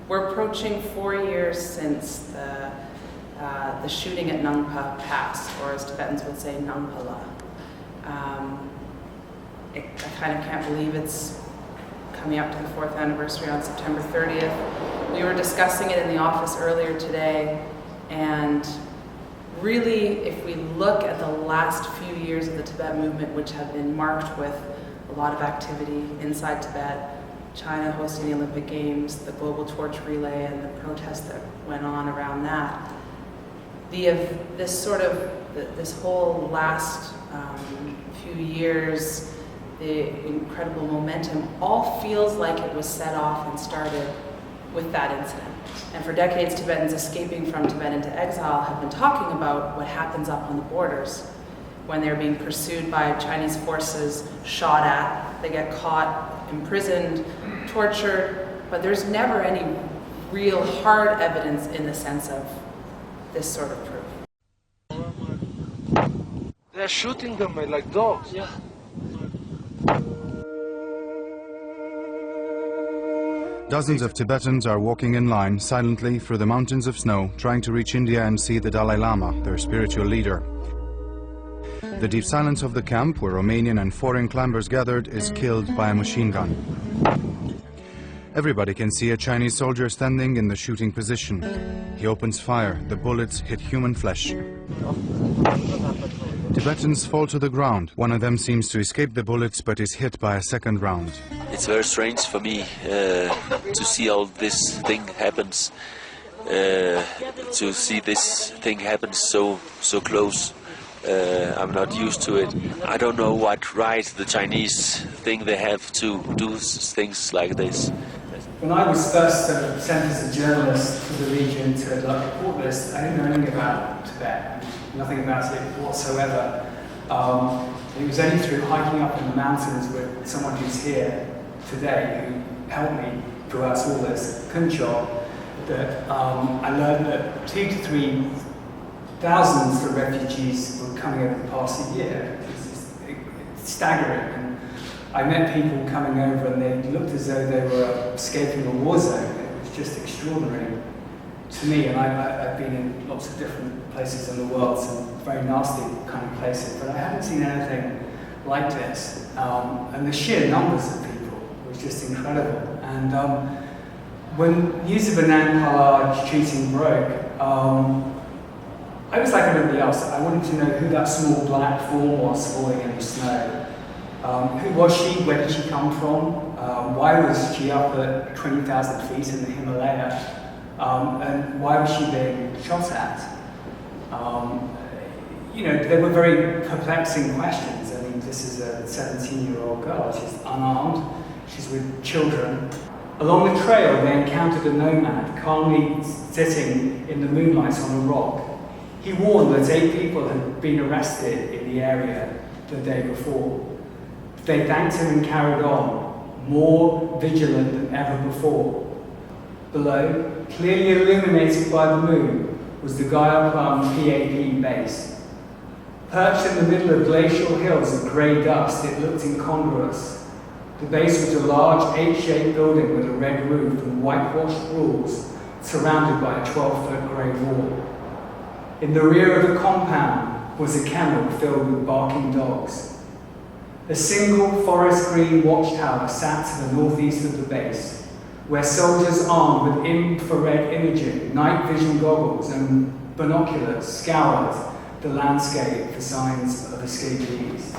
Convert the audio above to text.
We're approaching 4 years since the shooting at Nangpa Pass, or as Tibetans would say, Nangpa La. I kind of can't believe it's coming up to the 4th anniversary on September 30th. We were discussing it in the office earlier today, and really, if we look at the last few years of the Tibet movement, which have been marked with a lot of activity inside Tibet, China hosting the Olympic Games, the global torch relay, and the protests that went on around that, this whole last few years, the incredible momentum, all feels like it was set off and started with that incident. And for decades, Tibetans escaping from Tibet into exile have been talking about what happens up on the borders when they're being pursued by Chinese forces, shot at, they get caught, imprisoned, tortured, but there's never any real hard evidence in the sense of this sort of proof. They're shooting them like dogs. Yeah. Dozens of Tibetans are walking in line silently through the mountains of snow, trying to reach India and see the Dalai Lama, their spiritual leader. The deep silence of the camp, where Romanian and foreign climbers gathered, is killed by a machine gun. Everybody can see a Chinese soldier standing in the shooting position. He opens fire. The bullets hit human flesh. Tibetans fall to the ground. One of them seems to escape the bullets, but is hit by a second round. It's very strange for me to see all this thing happens. To see this thing happen so close. I'm not used to it. I don't know what right the Chinese think they have to do things like this. When I was first sent as a journalist to the region to report this, I didn't know anything about Tibet, nothing about it whatsoever. It was only through hiking up in the mountains with someone who's here today who helped me throughout all this, Kunchok, that I learned that 2,000 to 3,000 of refugees were coming over the past year. It's staggering. And I met people coming over and they looked as though they were escaping a war zone. It was just extraordinary to me. And I've been in lots of different places in the world, some very nasty kind of places, but I haven't seen anything like this. And the sheer numbers of people was just incredible. And when news of the Nangpa Pass shooting broke, I was like everybody else. I wanted to know who that small black form was falling in the snow. Who was she? Where did she come from? Why was she up at 20,000 feet in the Himalaya? And why was she being shot at? They were very perplexing questions. I mean, this is a 17-year-old girl. She's unarmed. She's with children. Along the trail, they encountered a nomad calmly sitting in the moonlight on a rock. He warned that 8 people had been arrested in the area the day before. They thanked him and carried on, more vigilant than ever before. Below, clearly illuminated by the moon, was the Gayaplam PAP base. Perched in the middle of glacial hills of grey dust, it looked incongruous. The base was a large 8-shaped building with a red roof and whitewashed walls, surrounded by a 12-foot grey wall. In the rear of the compound was a kennel filled with barking dogs. A single forest green watchtower sat to the northeast of the base, where soldiers armed with infrared imaging, night vision goggles and binoculars scoured the landscape for signs of escapees.